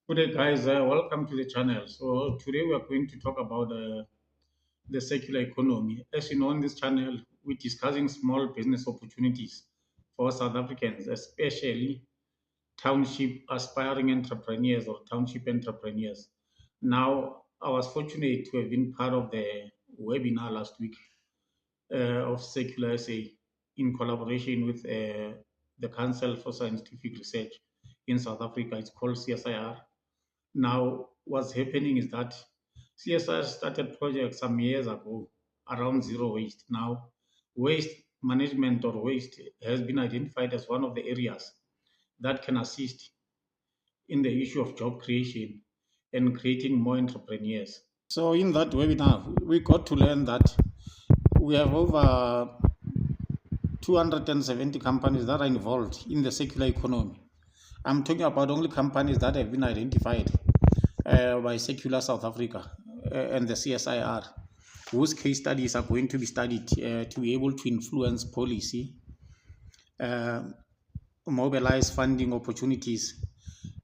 Good day, guys. Welcome to the channel. So today we are going to talk about the circular economy. As you know, on this channel, we're discussing small business opportunities for South Africans, especially township aspiring entrepreneurs or township entrepreneurs. Now, I was fortunate to have been part of the webinar last week of Circular SA in collaboration with the Council for Scientific Research in South Africa. It's called CSIR. Now, what's happening is that CSR started projects some years ago around zero waste. Now, waste management or waste has been identified as one of the areas that can assist in the issue of job creation and creating more entrepreneurs. So, in that webinar, we got to learn that we have over 270 companies that are involved in the circular economy. I'm talking about only companies that have been identified by Secular South Africa and the CSIR, whose case studies are going to be studied to be able to influence policy, uh, mobilize funding opportunities,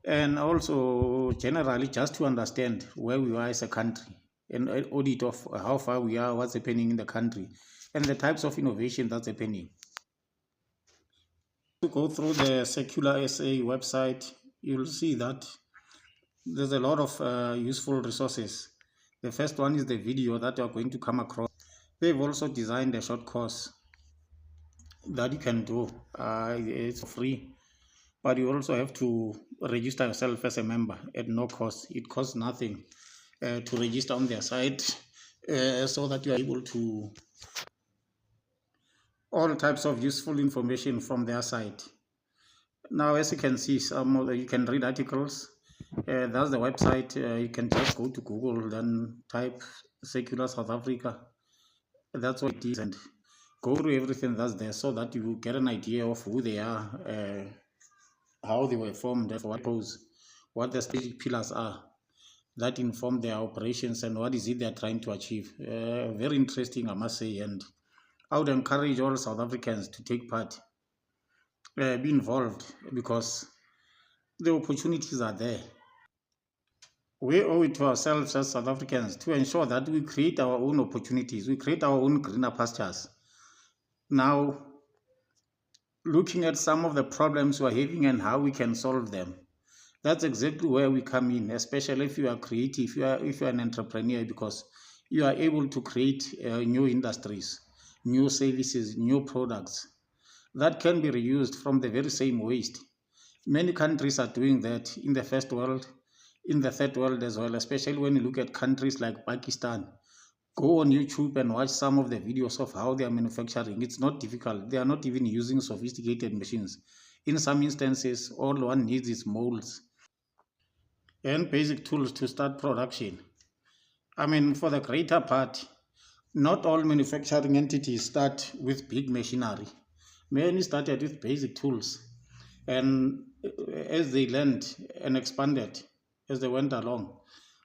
and also generally just to understand where we are as a country, an audit of how far we are, what's happening in the country, and the types of innovation that's happening. To go through the Secular SA website, you'll see that there's a lot of useful resources. The first one is the video that you're going to come across. They've also designed a short course that you can do. It's free, but you also have to register yourself as a member at no cost. It costs nothing to register on their site so that you are able to all types of useful information from their site. Now, as you can see, you can read articles. That's the website. You can just go to Google, then type Secular South Africa. That's what it is, and go through everything that's there so that you get an idea of who they are, how they were formed, for what purpose, what the strategic pillars are that inform their operations, and what is it they're trying to achieve. Very interesting, I must say, and I would encourage all South Africans to take part, be involved, because the opportunities are there. We owe it to ourselves as South Africans to ensure that we create our own opportunities, we create our own greener pastures. Now, looking at some of the problems we're having and how we can solve them, that's exactly where we come in, especially if you are creative, if you're an entrepreneur, because you are able to create new industries, new services, new products that can be reused from the very same waste. Many countries are doing that in the first world, in the third world as well, especially when you look at countries like Pakistan. Go on YouTube and watch some of the videos of how they are manufacturing. It's not difficult. They are not even using sophisticated machines. In some instances, all one needs is molds and basic tools to start production. I mean, for the greater part, not all manufacturing entities start with big machinery. Many started with basic tools, and as they learned and expanded as they went along,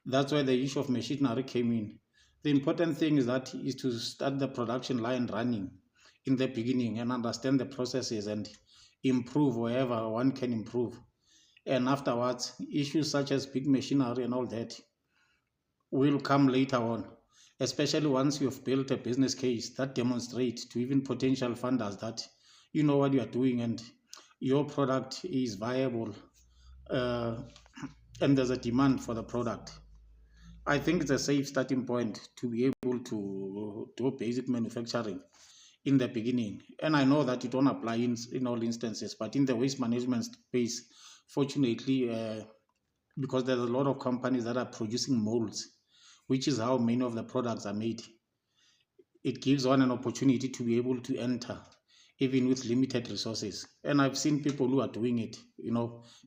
that's where the issue of machinery came in. The important thing is to start the production line running in the beginning and understand the processes and improve wherever one can improve. And afterwards, issues such as big machinery and all that will come later on, especially once you've built a business case that demonstrates to even potential funders that you know what you are doing and your product is viable, uh, and there's a demand for the product. I think it's a safe starting point to be able to do basic manufacturing in the beginning. And I know that it don't apply in all instances, but in the waste management space, fortunately, because there's a lot of companies that are producing molds, which is how many of the products are made. It gives one an opportunity to be able to enter, even with limited resources. And I've seen people who are doing it.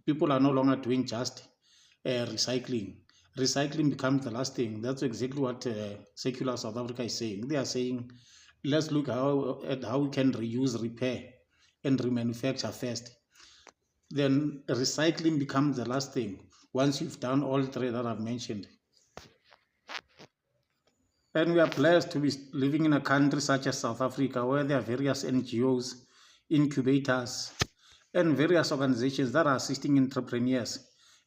People are no longer doing just recycling. Recycling becomes the last thing. That's exactly what Secular South Africa is saying. They are saying, let's look at how we can reuse, repair, and remanufacture first. Then recycling becomes the last thing once you've done all three that I've mentioned. And we are blessed to be living in a country such as South Africa, where there are various NGOs, incubators, and various organizations that are assisting entrepreneurs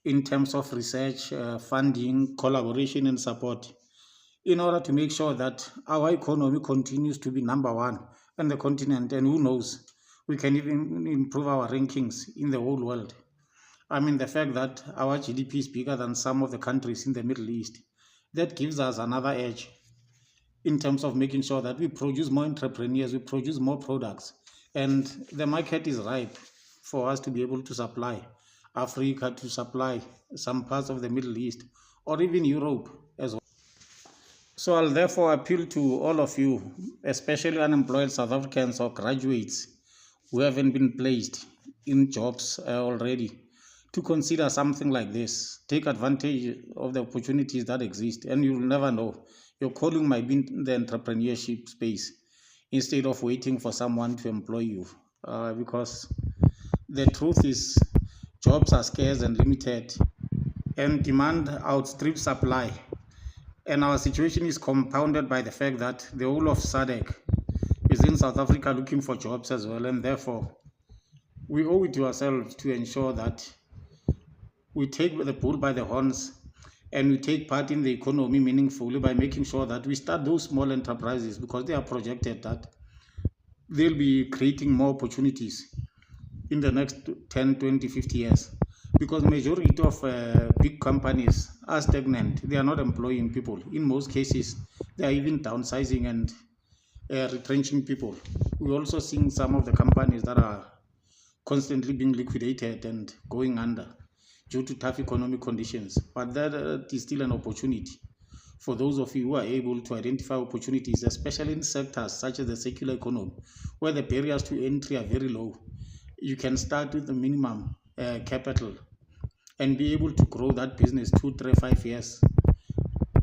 in terms of research, funding, collaboration, and support in order to make sure that our economy continues to be number one on the continent. And who knows, we can even improve our rankings in the whole world. I mean, the fact that our GDP is bigger than some of the countries in the Middle East, that gives us another edge in terms of making sure that we produce more entrepreneurs, we produce more products, and the market is ripe for us to be able to supply Africa, to supply some parts of the Middle East, or even Europe as well. So I'll therefore appeal to all of you, especially unemployed South Africans or graduates who haven't been placed in jobs already, to consider something like this. Take advantage of the opportunities that exist, and you'll never know. Your calling might be in the entrepreneurship space instead of waiting for someone to employ you. Because the truth is, jobs are scarce and limited, and demand outstrips supply. And our situation is compounded by the fact that the whole of SADC is in South Africa looking for jobs as well, and therefore we owe it to ourselves to ensure that we take the bull by the horns and we take part in the economy meaningfully by making sure that we start those small enterprises, because they are projected that they'll be creating more opportunities in the next 10, 20, 50 years. Because majority of big companies are stagnant. They are not employing people. In most cases, they are even downsizing and retrenching people. We're also seeing some of the companies that are constantly being liquidated and going under due to tough economic conditions. But that is still an opportunity for those of you who are able to identify opportunities, especially in sectors such as the circular economy, where the barriers to entry are very low. You can start with the minimum capital and be able to grow that business 2, 3, 5 years.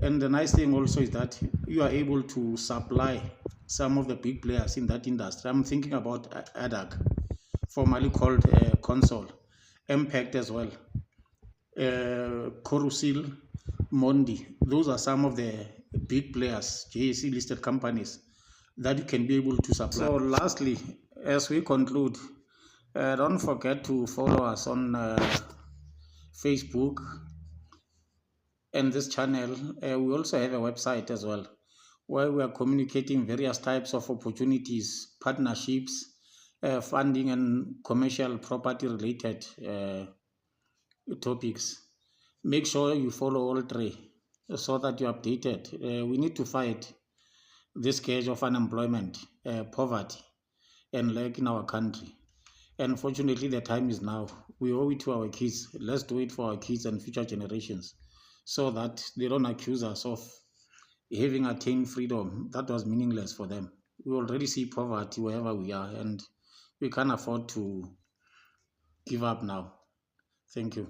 And the nice thing also is that you are able to supply some of the big players in that industry. I'm thinking about ADAC, formerly called Consol, Impact as well, Corusil, Mondi. Those are some of the big players, JSE listed companies that you can be able to supply. So lastly, as we conclude, don't forget to follow us on Facebook and this channel. We also have a website as well, where we are communicating various types of opportunities, partnerships, funding, and commercial property related topics. Make sure you follow all three so that you're updated. We need to fight this scourge of unemployment, poverty, and lack in our country. And fortunately, the time is now. We owe it to our kids. Let's do it for our kids and future generations, so that they don't accuse us of having attained freedom that was meaningless for them. We already see poverty wherever we are, and we can't afford to give up now. Thank you.